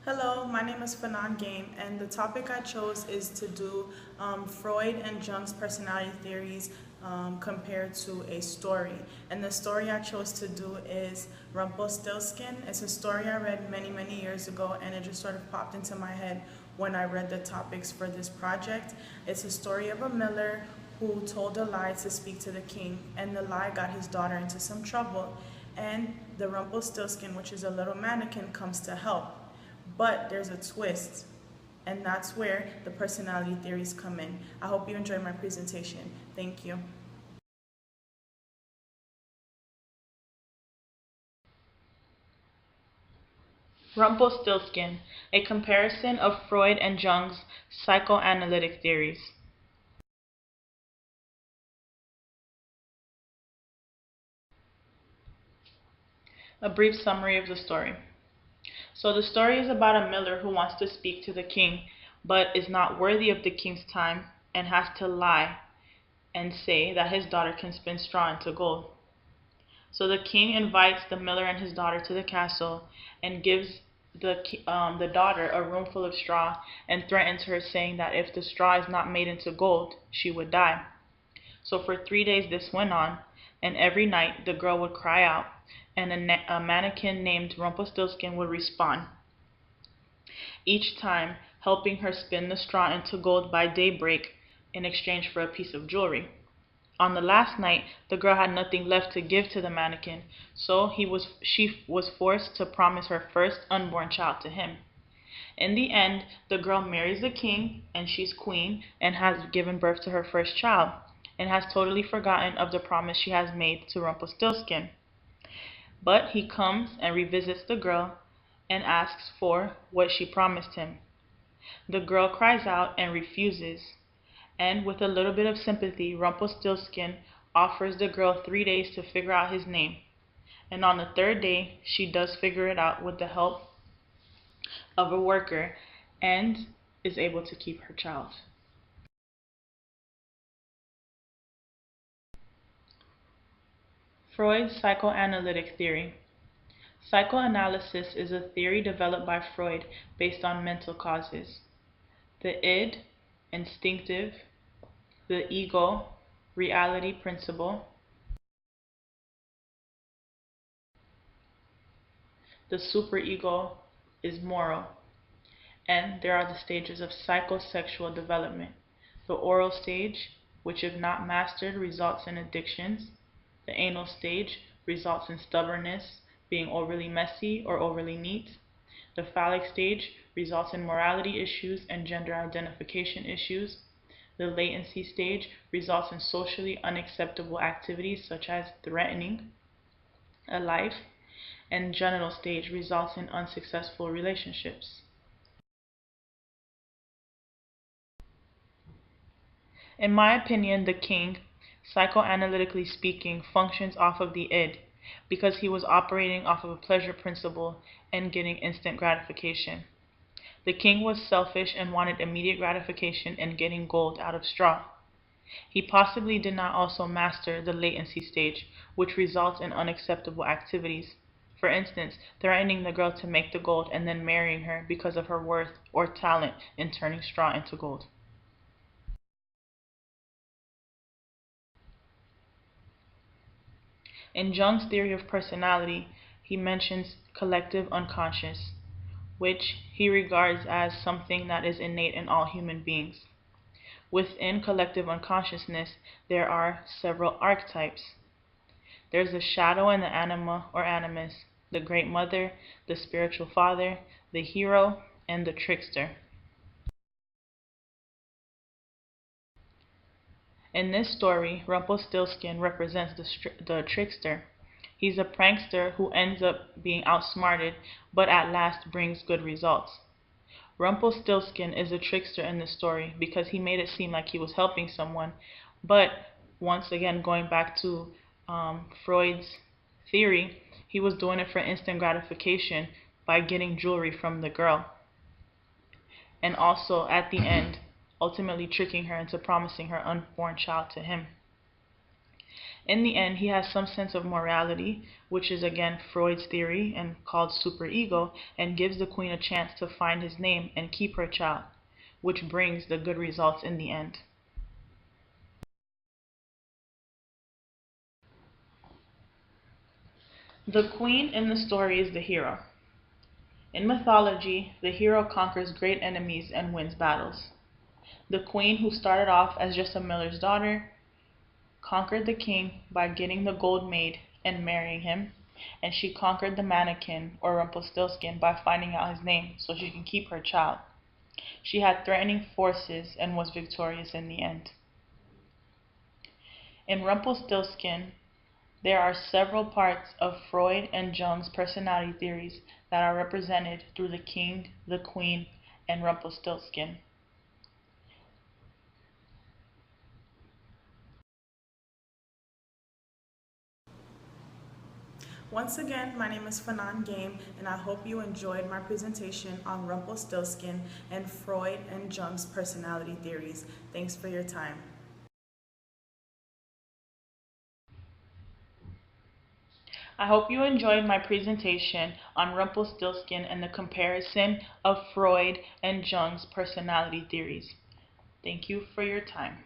Hello, my name is FnanGaim, and the topic I chose is to do Freud and Jung's personality theories compared to a story. And the story I chose to do is Rumpelstiltskin. It's a story I read many, many years ago, and it just sort of popped into my head when I read the topics for this project. It's a story of a miller who told a lie to speak to the king, and the lie got his daughter into some trouble. And the Rumpelstiltskin, which is a little mannequin, comes to help. But there's a twist, and that's where the personality theories come in. I hope you enjoyed my presentation. Thank you. Rumpelstiltskin, a comparison of Freud and Jung's psychoanalytic theories. A brief summary of the story. So the story is about a miller who wants to speak to the king, but is not worthy of the king's time and has to lie and say that his daughter can spin straw into gold. So the king invites the miller and his daughter to the castle and gives the daughter a room full of straw and threatens her, saying that if the straw is not made into gold, she would die. So for 3 days this went on, and every night the girl would cry out, and a mannequin named Rumpelstiltskin would respond, each time helping her spin the straw into gold by daybreak in exchange for a piece of jewelry. On the last night, the girl had nothing left to give to the mannequin, so she was forced to promise her first unborn child to him. In the end, the girl marries the king, and she's queen, and has given birth to her first child, and has totally forgotten of the promise she has made to Rumpelstiltskin. But he comes and revisits the girl and asks for what she promised him. The girl cries out and refuses, and with a little bit of sympathy, Rumpelstiltskin offers the girl 3 days to figure out his name. And on the third day, she does figure it out with the help of a worker and is able to keep her child. Freud's psychoanalytic theory. Psychoanalysis is a theory developed by Freud based on mental causes. The id, instinctive, the ego, reality principle, the superego is moral, and there are the stages of psychosexual development. The oral stage, which if not mastered results in addictions. The anal stage results in stubbornness, being overly messy or overly neat. The phallic stage results in morality issues and gender identification issues. The latency stage results in socially unacceptable activities such as threatening a life. And genital stage results in unsuccessful relationships. In my opinion, the king, psychoanalytically speaking, functions off of the id because he was operating off of a pleasure principle and getting instant gratification. The king was selfish and wanted immediate gratification and getting gold out of straw. He possibly did not also master the latency stage, which results in unacceptable activities. For instance, threatening the girl to make the gold and then marrying her because of her worth or talent in turning straw into gold. In Jung's theory of personality, he mentions collective unconscious, which he regards as something that is innate in all human beings. Within collective unconsciousness, there are several archetypes. There's the shadow and the anima or animus, the great mother, the spiritual father, the hero, and the trickster. In this story, Rumpelstiltskin represents the trickster. He's a prankster who ends up being outsmarted, but at last brings good results. Rumpelstiltskin is a trickster in the story because he made it seem like he was helping someone, but once again, going back to Freud's theory, he was doing it for instant gratification by getting jewelry from the girl. And also, at the end, ultimately tricking her into promising her unborn child to him. In the end, he has some sense of morality, which is again Freud's theory and called superego, and gives the queen a chance to find his name and keep her child, which brings the good results in the end. The queen in the story is the hero. In mythology, the hero conquers great enemies and wins battles. The queen, who started off as just a miller's daughter, conquered the king by getting the gold maid and marrying him, and she conquered the mannequin, or Rumpelstiltskin, by finding out his name so she can keep her child. She had threatening forces and was victorious in the end. In Rumpelstiltskin, there are several parts of Freud and Jung's personality theories that are represented through the king, the queen, and Rumpelstiltskin. Once again, my name is FnanGaim, and I hope you enjoyed my presentation on Rumpelstiltskin and Freud and Jung's personality theories. Thanks for your time. I hope you enjoyed my presentation on Rumpelstiltskin and the comparison of Freud and Jung's personality theories. Thank you for your time.